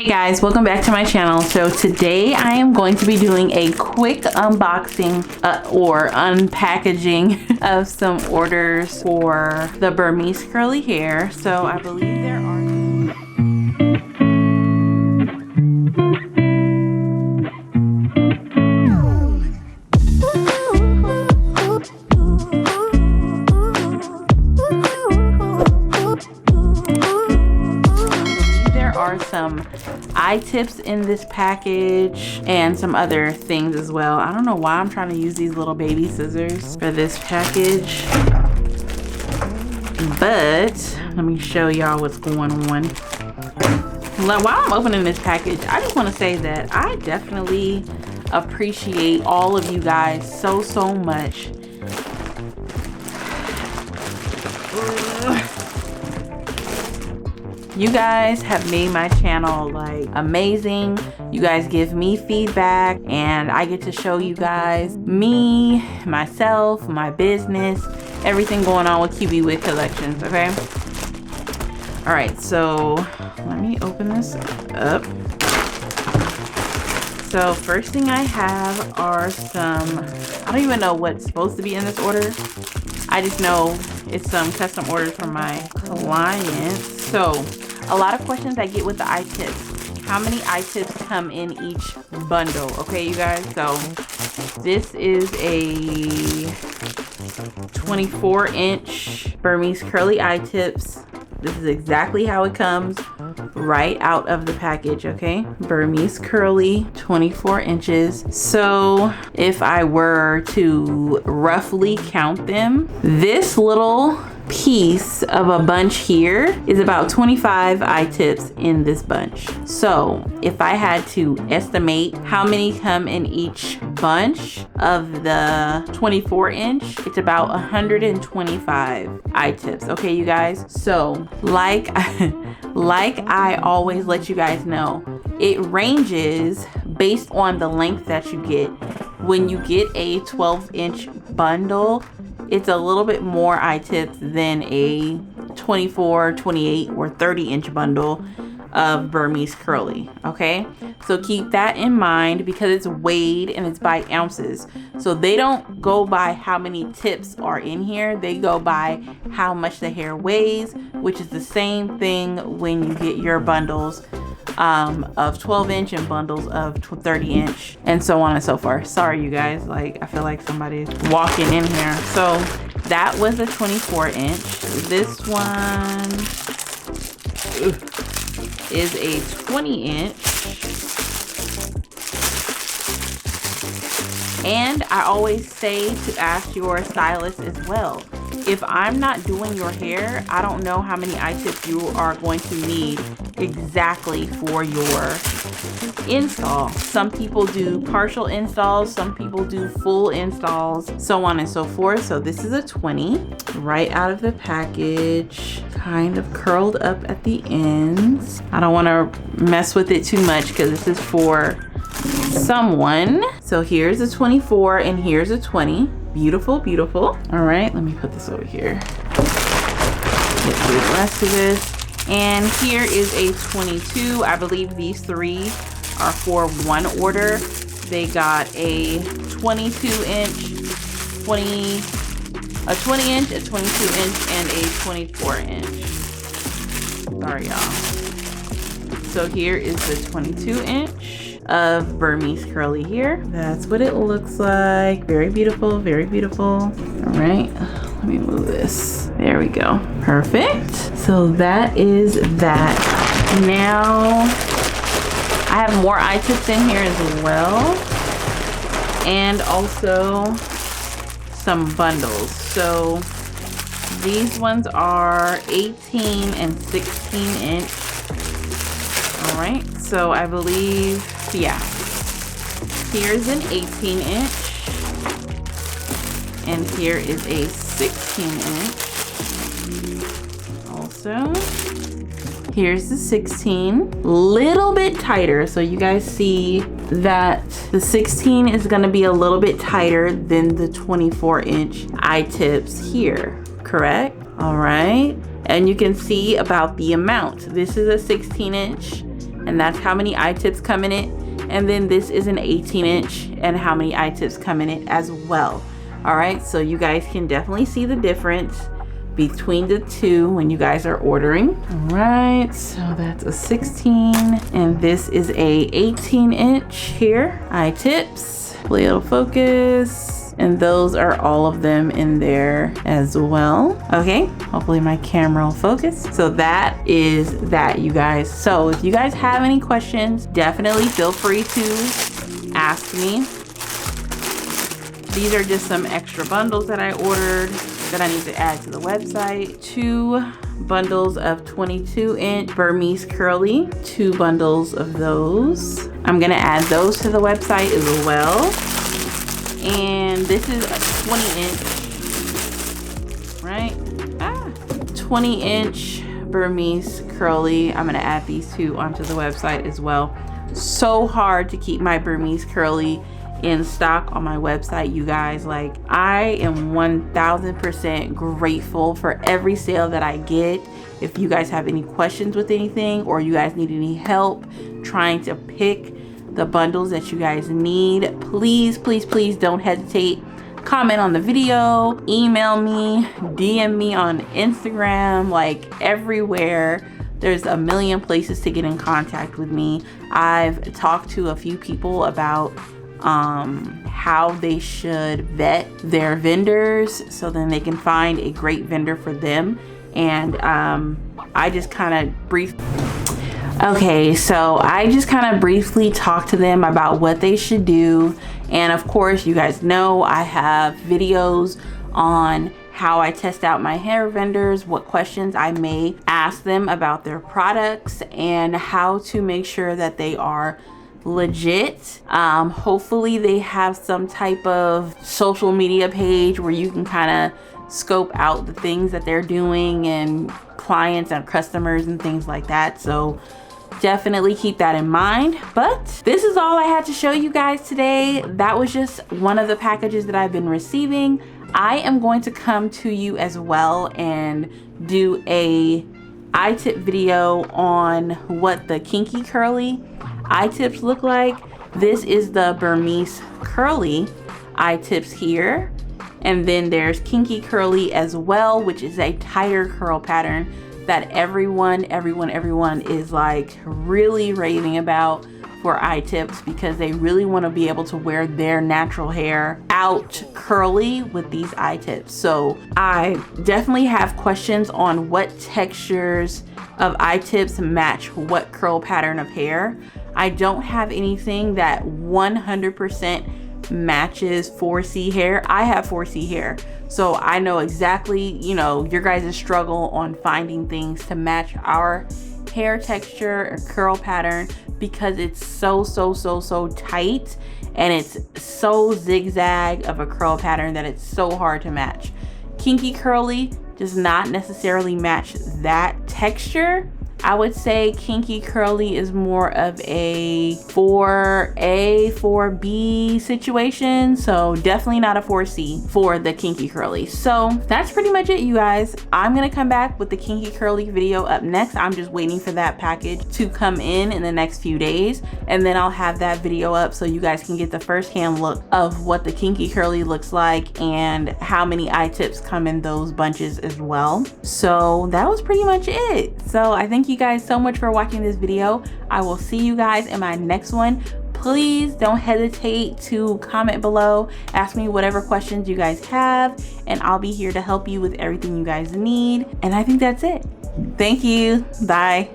Hey guys, welcome back to my channel. So today I am going to be doing a quick unboxing or unpackaging of some orders for the Burmese curly hair. So I believe there are some Itips in this package and some other things as well. I don't know why I'm trying to use these little baby scissors for this package, but let me show y'all what's going on. While I'm opening this package, I just want to say that I definitely appreciate all of you guys so much. You guys have made my channel like amazing. You guys give me feedback and I get to show you guys me, myself, my business, everything going on with QB Wig Collections, okay? All right, so let me open this up. So first thing I have are some, I don't even know what's supposed to be in this order. I just know it's some custom orders from my clients. So a lot of questions I get with the Itips. How many Itips come in each bundle? Okay, you guys. So this is a 24-inch Burmese curly Itips. This is exactly how it comes right out of the package, okay? Burmese curly, 24 inches. So if I were to roughly count them, this little piece of a bunch here is about 25 Itips in this bunch. So if I had to estimate how many come in each bunch of the 24-inch, it's about 125 Itips, okay, you guys? So like I always let you guys know, it ranges based on the length that you get. When you get a 12-inch bundle, it's a little bit more Itips than a 24, 28, or 30-inch bundle of Burmese curly, okay? So keep that in mind because it's weighed and it's by ounces. So they don't go by how many tips are in here. They go by how much the hair weighs, which is the same thing when you get your bundles of 12-inch and bundles of 30-inch and so on and so forth. Sorry, you guys, like I feel like somebody's walking in here. So that was a 24-inch. This one is a 20-inch. And I always say to ask your stylist as well. If I'm not doing your hair, I don't know how many Itips you are going to need exactly for your install. Some people do partial installs, some people do full installs, so on and so forth. So this is a 20 right out of the package, kind of curled up at the ends. I don't want to mess with it too much because this is for someone. So here's a 24 and here's a 20. Beautiful, beautiful. All right, let me put this over here. Get through the rest of this. And here is a 22. I believe these three are for one order. They got a 22-inch, a 20-inch, a 22-inch, and a 24-inch. Sorry, y'all. So here is the 22-inch of Burmese curly hair. That's what it looks like. Very beautiful, very beautiful. All right, let me move this. There we go. Perfect. So that is that. Now I have more Itips in here as well, and also some bundles. So these ones are 18 and 16 inch. All right, so I believe, yeah, here's an 18 inch and here is a 16 inch. Also, here's the 16, little bit tighter. So you guys see that the 16 is gonna be a little bit tighter than the 24-inch Itips here, correct? All right, and you can see about the amount. This is a 16-inch and that's how many eye-tips come in it. And then this is an 18-inch and how many eye-tips come in it as well. All right, so you guys can definitely see the difference between the two when you guys are ordering. All right, so that's a 16 and this is a 18-inch here. Eye-tips, hopefully it'll focus. And those are all of them in there as well. Okay, hopefully my camera will focus. So that is that, you guys. So if you guys have any questions, definitely feel free to ask me. These are just some extra bundles that I ordered that I need to add to the website. 2 bundles of 22-inch Burmese curly, 2 bundles of those. I'm gonna add those to the website as well. And this is a 20-inch, right? 20-inch Burmese curly. I'm gonna add these 2 onto the website as well. So hard to keep my Burmese curly in stock on my website, you guys. Like, I am 1000% grateful for every sale that I get. If you guys have any questions with anything, or you guys need any help trying to pick the bundles that you guys need, please, please, please don't hesitate. Comment on the video, email me, DM me on Instagram, like everywhere. There's a million places to get in contact with me. I've talked to a few people about how they should vet their vendors so then they can find a great vendor for them. And I just kind of briefly talked to them about what they should do. And of course, you guys know I have videos on how I test out my hair vendors, what questions I may ask them about their products, and how to make sure that they are legit. Hopefully they have some type of social media page where you can kind of scope out the things that they're doing and clients and customers and things like that. So definitely keep that in mind. But this is all I had to show you guys today. That was just one of the packages that I've been receiving. I am going to come to you as well and do a eye tip video on what the kinky curly eye tips look like. This is the Burmese curly eye tips here, and then there's kinky curly as well, which is a tighter curl pattern that everyone is like really raving about for eye tips, because they really want to be able to wear their natural hair out curly with these eye tips. So I definitely have questions on what textures of eye tips match what curl pattern of hair. I don't have anything that 100% matches 4C hair. I have 4C hair, so I know exactly, you know, your guys' struggle on finding things to match our hair texture or curl pattern, because it's so tight and it's so zigzag of a curl pattern that it's so hard to match. Kinky curly does not necessarily match that texture. I would say kinky curly is more of a 4A, 4B situation. So definitely not a 4C for the kinky curly. So that's pretty much it, you guys. I'm gonna come back with the kinky curly video up next. I'm just waiting for that package to come in the next few days. And then I'll have that video up so you guys can get the first-hand look of what the kinky curly looks like and how many eye tips come in those bunches as well. So that was pretty much it. So I thank you guys so much for watching this video. I will see you guys in my next one. Please don't hesitate to comment below, ask me whatever questions you guys have, and I'll be here to help you with everything you guys need. And I think that's it. Thank you. Bye.